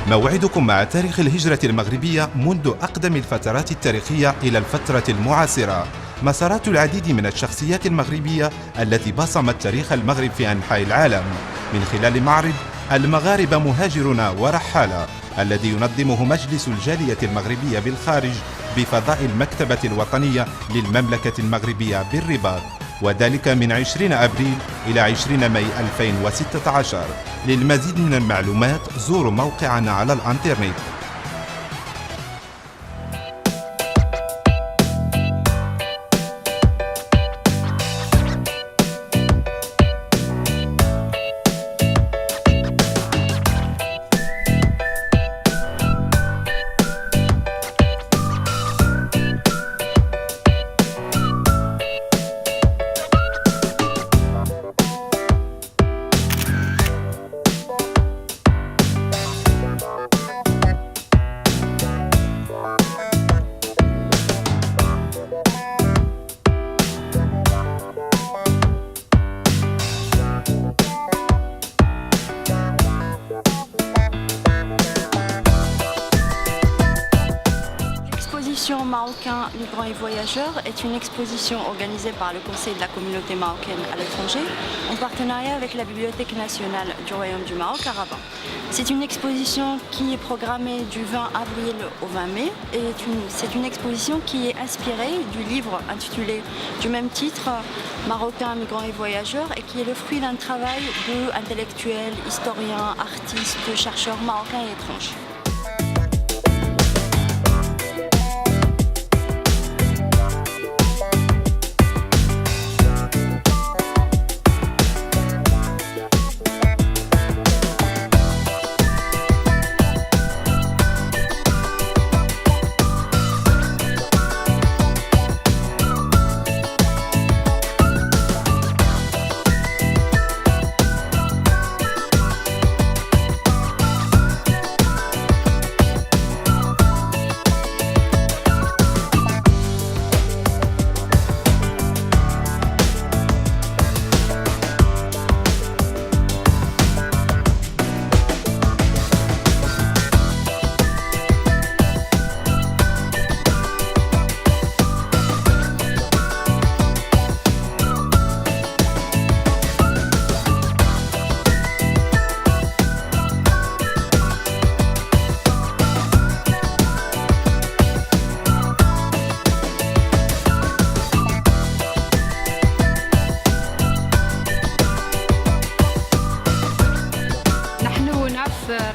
موعدكم مع تاريخ الهجرة المغربية منذ أقدم الفترات التاريخية إلى الفترة المعاصرة. مسارات العديد من الشخصيات المغربية التي بصمت تاريخ المغرب في أنحاء العالم، من خلال معرض المغاربة مهاجرون ورحالة الذي ينظمه مجلس الجالية المغربية بالخارج بفضاء المكتبة الوطنية للمملكة المغربية بالرباط، وذلك من 20 أبريل إلى 20 ماي 2016. للمزيد من المعلومات زوروا موقعنا على الإنترنت. L'exposition Marocains, migrants et voyageurs est une exposition organisée par le Conseil de la communauté marocaine à l'étranger en partenariat avec la Bibliothèque nationale du Royaume du Maroc à Rabat. C'est une exposition qui est programmée du 20 avril au 20 mai et c'est une exposition qui est inspirée du livre intitulé du même titre, Marocains, migrants et voyageurs, et qui est le fruit d'un travail d'intellectuels, historiens, artistes, chercheurs marocains et étrangers.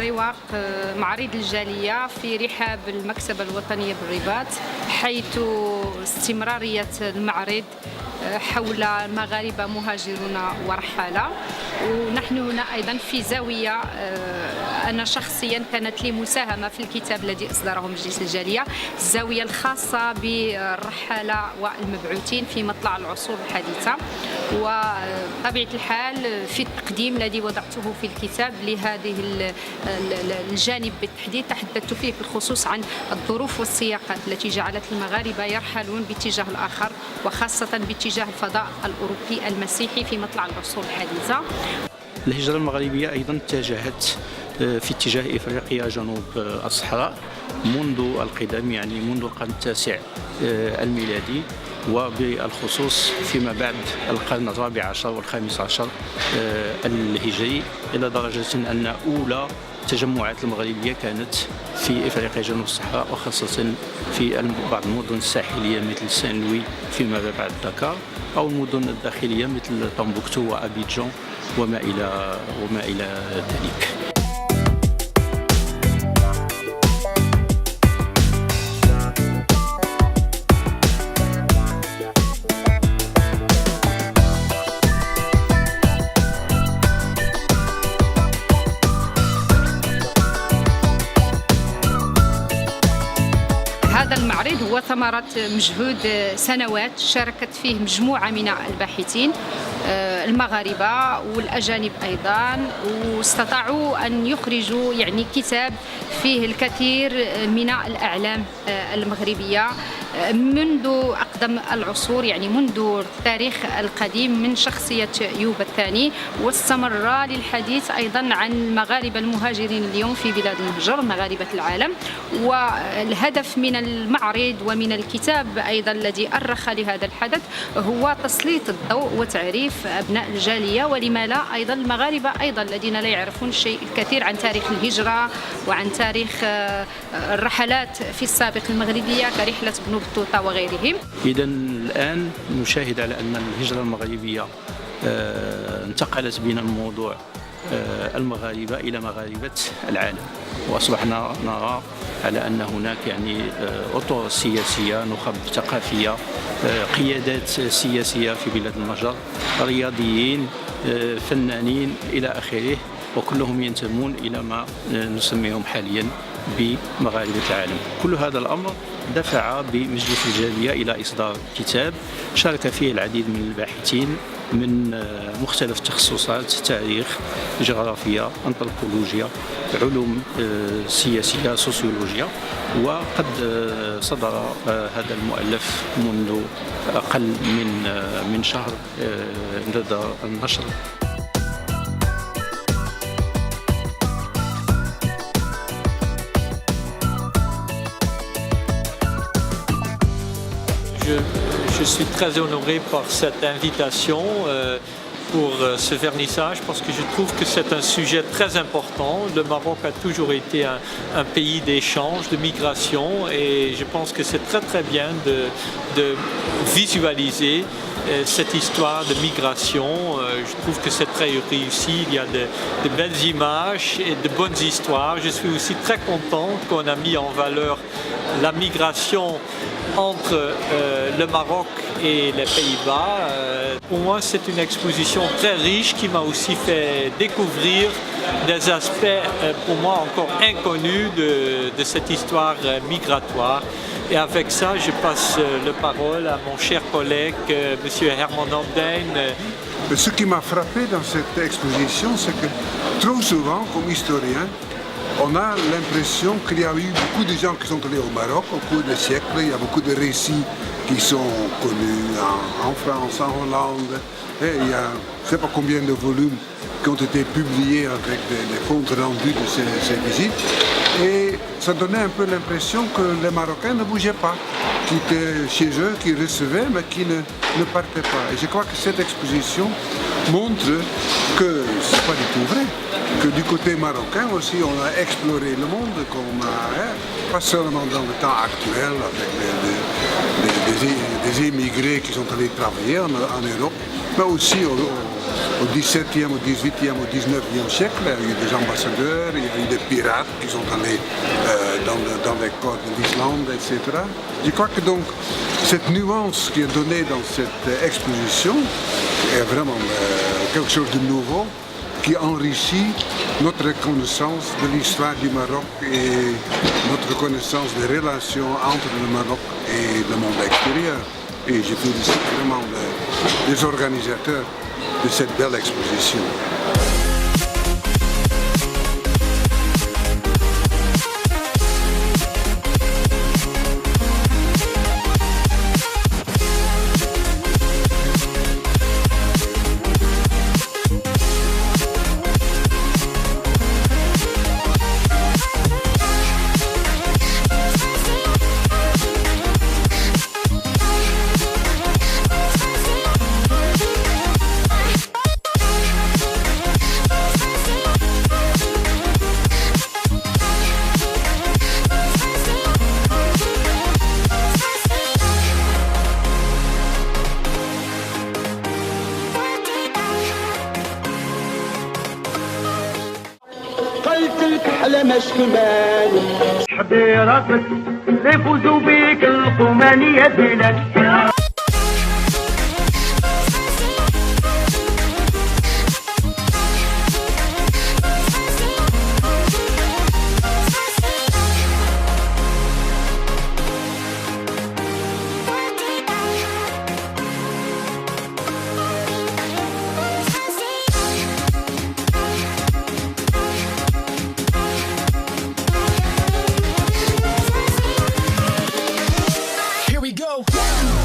رواق معرض الجالية في رحاب المكتبة الوطنية بالرباط، حيث استمرارية المعرض حول مغاربة مهاجرون ورحالة. ونحن هنا أيضا في زاوية أنا شخصيا كانت لي مساهمة في الكتاب الذي أصدره مجلس الجالية، الزاوية الخاصة بالرحالة والمبعوثين في مطلع العصور الحديثة. وطبيعة الحال في التقديم الذي وضعته في الكتاب لهذه الجانب بالتحديد تحدثت فيه بالخصوص عن الظروف والسياقات التي جعلت المغاربة يرحلون باتجاه الآخر، وخاصة باتجاه الفضاء الأوروبي المسيحي في مطلع العصور الحديثة. الهجرة المغربية أيضا اتجهت في اتجاه إفريقيا جنوب الصحراء منذ القدم، يعني منذ القرن التاسع الميلادي، وبالخصوص فيما بعد القرن الرابع عشر والخامس عشر الهجري، إلى درجة أن أولى التجمعات المغربية كانت في إفريقيا جنوب الصحراء، وخاصة في بعض المدن الساحلية مثل سان لوي فيما بعد دكار، أو المدن الداخلية مثل طنبوكتو وأبيجان وما إلى ذلك. هذا المعرض هو ثمرة مجهود سنوات شاركت فيه مجموعة من الباحثين، المغاربة والأجانب أيضا، واستطاعوا أن يخرجوا يعني كتاب فيه الكثير من الأعلام المغربية منذ أقدم العصور، يعني منذ التاريخ القديم، من شخصية أيوب الثاني، واستمر للحديث أيضا عن المغاربة المهاجرين اليوم في بلاد المهجر مغاربة العالم. والهدف من المعرض ومن الكتاب أيضا الذي أرخ لهذا الحدث هو تسليط الضوء وتعريف أبناء الجالية، ولما لا أيضا المغاربة أيضا الذين لا يعرفون الشيء الكثير عن تاريخ الهجرة وعن تاريخ الرحلات في السابق المغربية كرحلة ابن بطوطة وغيرهم. إذا الآن نشاهد على أن الهجرة المغربية انتقلت بنا الموضوع المغاربة إلى مغاربة العالم، وأصبحنا نرى على أن هناك يعني أطر سياسية، نخب ثقافية، قيادات سياسية في بلاد المجر، رياضيين، فنانين إلى آخره، وكلهم ينتمون إلى ما نسميهم حاليا بمغاربة العالم. كل هذا الأمر دفع بمجلس الجالية إلى إصدار كتاب شارك فيه العديد من الباحثين من مختلف التخصصات: تاريخ، جغرافيا، أنثروبولوجيا، علوم سياسية، سوسيولوجيا. وقد صدر هذا المؤلف منذ أقل من شهر لدى النشر. Je suis très honoré par cette invitation pour ce vernissage parce que je trouve que c'est un sujet très important. Le Maroc a toujours été un pays d'échange, de migration, et je pense que c'est très très bien de visualiser cette histoire de migration. Je trouve que c'est très réussi, il y a de belles images et de bonnes histoires. Je suis aussi très content qu'on a mis en valeur la migration entre le Maroc et les Pays-Bas. Pour moi, c'est une exposition très riche qui m'a aussi fait découvrir des aspects pour moi encore inconnus de cette histoire migratoire. Et avec ça, je passe la parole à mon cher collègue, M. Herman Abdein. Ce qui m'a frappé dans cette exposition, c'est que trop souvent, comme historien, on a l'impression qu'il y a eu beaucoup de gens qui sont allés au Maroc au cours des siècles. Il y a beaucoup de récits qui sont connus en France, en Hollande. Et il y a je ne sais pas combien de volumes qui ont été publiés avec des comptes rendus de ces visites. Et ça donnait un peu l'impression que les Marocains ne bougeaient pas, qui étaient chez eux, qui recevaient, mais qui ne partaient pas. Et je crois que cette exposition montre que ce n'est pas du tout vrai. Que du côté marocain aussi, on a exploré le monde, pas seulement dans le temps actuel avec des émigrés qui sont allés travailler en Europe, mais aussi au XVIIe, au XVIIIe, au XIXe siècle. Il y a eu des ambassadeurs, il y a eu des pirates qui sont allés dans les côtes de l'Islande, etc. Je crois que donc cette nuance qui est donnée dans cette exposition est vraiment quelque chose de nouveau, qui enrichit notre connaissance de l'histoire du Maroc et notre connaissance des relations entre le Maroc et le monde extérieur. Et je félicite vraiment les organisateurs de cette belle exposition. حبيرتك اللي يفوزوا بيك القمانية بلاد. we go.